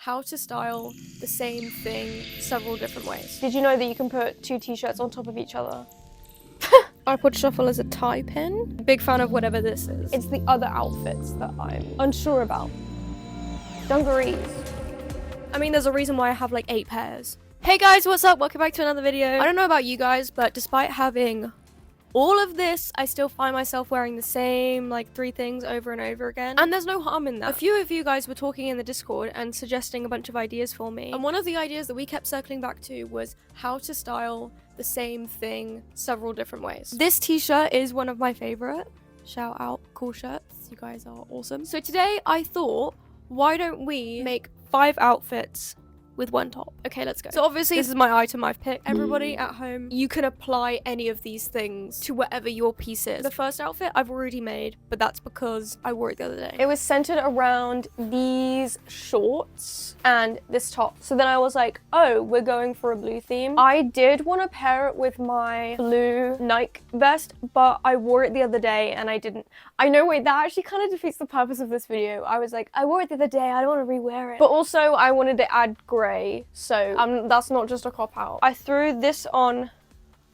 how to style the same thing several different ways. Did you know that you can put two t-shirts on top of each other? I put shuffle as a tie pin. Big fan of whatever this is. It's the other outfits that I'm unsure about. Dungarees. I mean, there's a reason why I have like 8 pairs. Hey guys, what's up? Welcome back to another video. I don't know about you guys, but despite having all of this, I still find myself wearing the same like 3 things over and over again, and there's no harm in that. A few of you guys were talking in the Discord and suggesting a bunch of ideas for me, and one of the ideas that we kept circling back to was how to style the same thing several different ways. This t-shirt is one of my favorite. Shout out, cool shirts, you guys are awesome. So today I thought, why don't we make 5 outfits with 1 top. Okay, let's go. So obviously this is my item I've picked. Everybody at home, you can apply any of these things to whatever your piece is. The first outfit I've already made, but that's because I wore it the other day. It was centered around these shorts and this top. So then I was like, oh, we're going for a blue theme. I did want to pair it with my blue Nike vest, but I wore it the other day and I didn't. I know, wait, that actually kind of defeats the purpose of this video. I was like, I wore it the other day, I don't want to rewear it. But also I wanted to add grey, so that's not just a cop out. I threw this on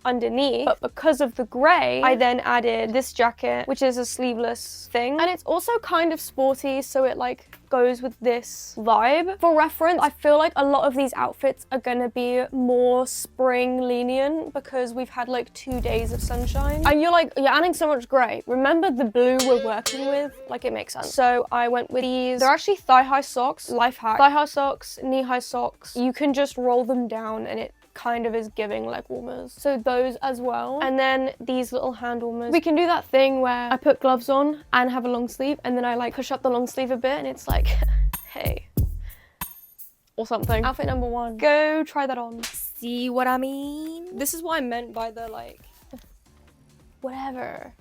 underneath, but because of the grey, I then added this jacket, which is a sleeveless thing, and it's also kind of sporty, so it like goes with this vibe. For reference, I feel like a lot of these outfits are gonna be more spring lenient because we've had like 2 days of sunshine, and you're adding so much grey. Remember the blue we're working with? Like, it makes sense. So I went with these. They're actually thigh-high socks. Life hack. Thigh-high socks, knee-high socks. You can just roll them down and it kind of is giving leg warmers. So those as well. And then these little hand warmers. We can do that thing where I put gloves on and have a long sleeve, and then I like push up the long sleeve a bit and it's like, hey, or something. Outfit number 1. Go try that on. See what I mean? This is what I meant by the like, whatever.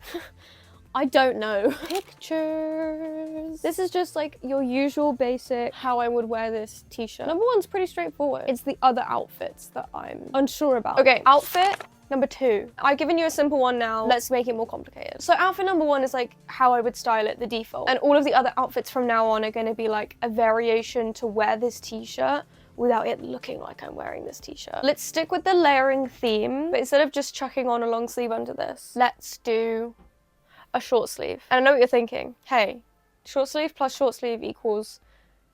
I don't know. Pictures. This is just like your usual basic how I would wear this t-shirt. Number 1's pretty straightforward. It's the other outfits that I'm unsure about. Okay, outfit number 2. I've given you a simple one now. Let's make it more complicated. So outfit number 1 is like how I would style it, the default. And all of the other outfits from now on are going to be like a variation to wear this t-shirt without it looking like I'm wearing this t-shirt. Let's stick with the layering theme, but instead of just chucking on a long sleeve under this, let's do a short sleeve. And I know what you're thinking. Hey, short sleeve plus short sleeve equals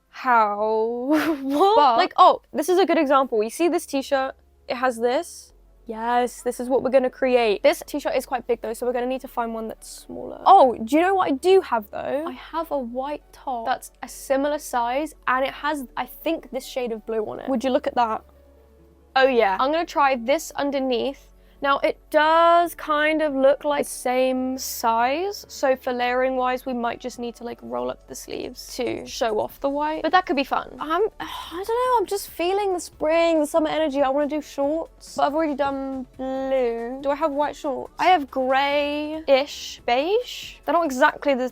how? What? But like, oh, this is a good example. You see this t-shirt? It has this. Yes, this is what we're gonna create. This t-shirt is quite big though, so we're gonna need to find one that's smaller. Oh, do you know what I do have though? I have a white top that's a similar size and it has, I think, this shade of blue on it. Would you look at that? Oh yeah. I'm gonna try this underneath. Now, it does kind of look like the same size, so for layering wise, we might just need to like roll up the sleeves to show off the white, but that could be fun. I don't know, I'm just feeling the spring, the summer energy. I want to do shorts, but I've already done blue. Do I have white shorts? I have grey-ish, beige. They're not exactly the...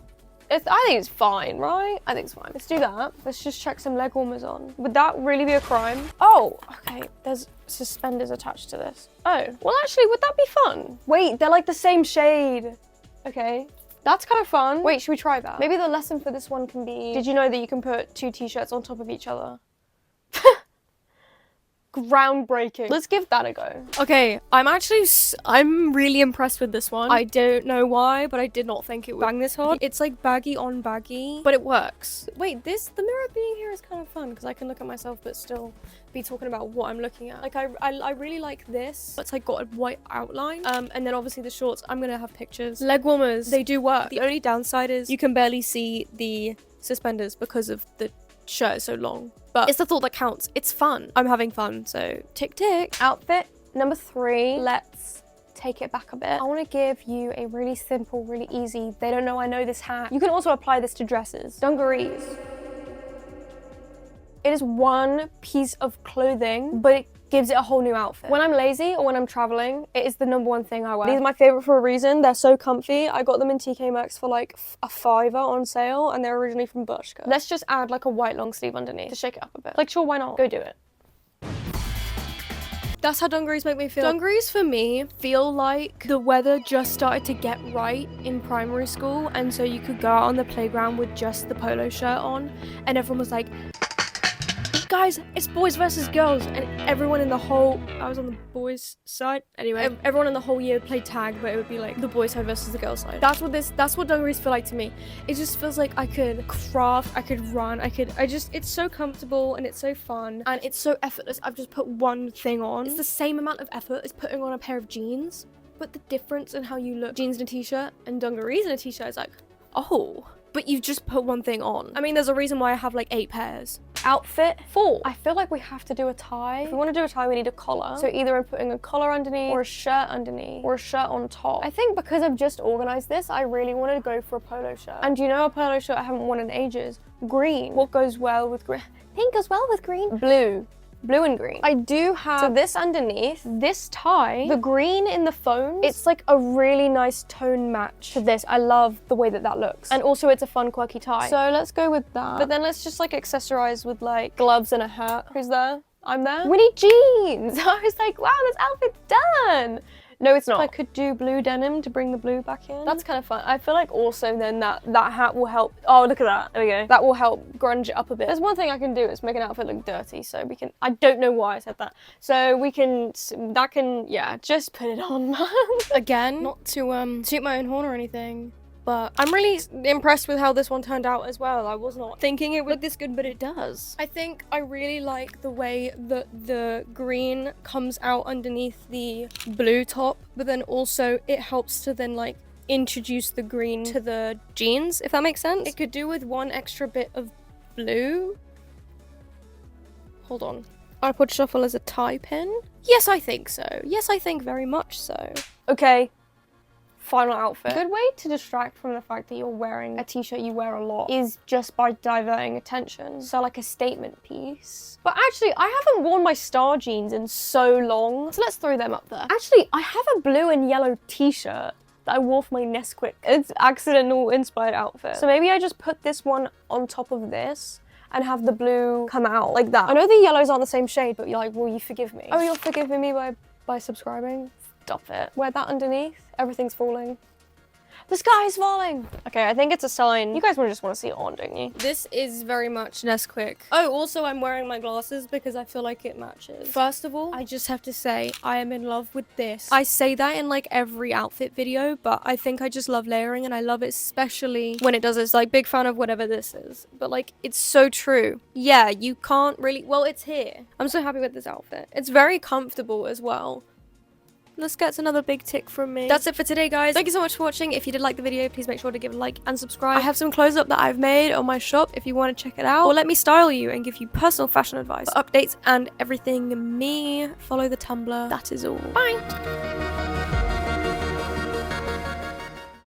I think it's fine, right? I think it's fine. Let's do that. Let's just check some leg warmers on. Would that really be a crime? Oh, okay. There's suspenders attached to this. Oh, well, actually, would that be fun? Wait, they're like the same shade. Okay. That's kind of fun. Wait, should we try that? Maybe the lesson for this one can be, did you know that you can put 2 t-shirts on top of each other? Groundbreaking. Let's give that a go. okay, I'm really impressed with this one. I don't know why, but I did not think it would bang this hard. It's like baggy on baggy, but it works. Wait, the mirror being here is kind of fun because I can look at myself but still be talking about what I'm looking at. Like I really like this. It's like got a white outline. And then obviously the shorts, I'm gonna have pictures. Leg warmers, they do work. The only downside is you can barely see the suspenders because of the shirt is so long. But it's the thought that counts. It's fun. I'm having fun, so tick tick. Outfit number 3. Let's take it back a bit. I want to give you a really simple, really easy, they don't know I know this hat. You can also apply this to dresses. Dungarees. It is one piece of clothing, but it gives it a whole new outfit. When I'm lazy or when I'm traveling, it is the number 1 thing I wear. These are my favorite for a reason. They're so comfy. I got them in TK Maxx for like a $5 on sale, and they're originally from Bershka. Let's just add like a white long sleeve underneath to shake it up a bit. Like, sure, why not? Go do it. That's how dungarees make me feel. Dungarees for me feel like the weather just started to get right in primary school, and so you could go out on the playground with just the polo shirt on, and everyone was like, Guys, it's boys versus girls, and everyone in the whole, I was on the boys side. Anyway, everyone in the whole year would play tag, but it would be like the boys side versus the girls side. That's what Dungarees feel like to me. It just feels like I could craft, I could run, it's so comfortable and it's so fun and it's so effortless. I've just put one thing on. It's the same amount of effort as putting on a pair of jeans, but the difference in how you look, jeans and a t-shirt and dungarees and a t-shirt is like, oh, but you've just put one thing on. I mean, there's a reason why I have like 8 pairs. Outfit 4. I feel like we have to do a tie. If we want to do a tie, we need a collar. So either I'm putting a collar underneath or a shirt underneath or a shirt on top. I think because I've just organized this, I really want to go for a polo shirt. And you know a polo shirt I haven't worn in ages? Green. What goes well with green? Pink goes well with green. Blue and green. I do have, so this underneath, this tie, the green in the phones, it's like a really nice tone match to this. I love the way that that looks. And also it's a fun quirky tie. So let's go with that. But then let's just like accessorize with like gloves and a hat. Who's there? I'm there. We need jeans. I was like, wow, this outfit's done. No, it's not. I could do blue denim to bring the blue back in. That's kind of fun. I feel like also then that hat will help. Oh, look at that. There we go. That will help grunge it up a bit. There's one thing I can do is make an outfit look dirty. So we can, I don't know why I said that. So we can, yeah, just put it on. Again, not to toot my own horn or anything, but I'm really impressed with how this one turned out as well. I was not thinking it would look this good, but it does. I think I really like the way that the green comes out underneath the blue top, but then also it helps to then like introduce the green to the jeans, if that makes sense. It could do with one extra bit of blue. Hold on. I put shuffle as a tie pin. Yes, I think so. Yes, I think very much so. Okay. Final outfit. A good way to distract from the fact that you're wearing a t-shirt you wear a lot is just by diverting attention. So like a statement piece. But actually, I haven't worn my star jeans in so long. So let's throw them up there. Actually, I have a blue and yellow t-shirt that I wore for my Nesquik. It's accidental inspired outfit. So maybe I just put this one on top of this and have the blue come out like that. I know the yellows aren't the same shade, but you're like, will you forgive me? Oh, you're forgiving me by subscribing? Stop it. Wear that underneath. Everything's falling. The sky is falling. Okay, I think it's a sign. You guys just want to see it on, don't you? This is very much Nesquik. Oh, also I'm wearing my glasses because I feel like it matches. First of all, I just have to say I am in love with this. I say that in like every outfit video, but I think I just love layering and I love it especially when it does this. Like, big fan of whatever this is. But like, it's so true. Yeah, you can't really, well, it's here. I'm so happy with this outfit. It's very comfortable as well. This gets another big tick from me. That's it for today, guys. Thank you so much for watching. If you did like the video, please make sure to give a like and subscribe. I have some clothes up that I've made on my shop if you want to check it out. Or let me style you and give you personal fashion advice. For updates and everything me, follow the Tumblr. That is all. Bye!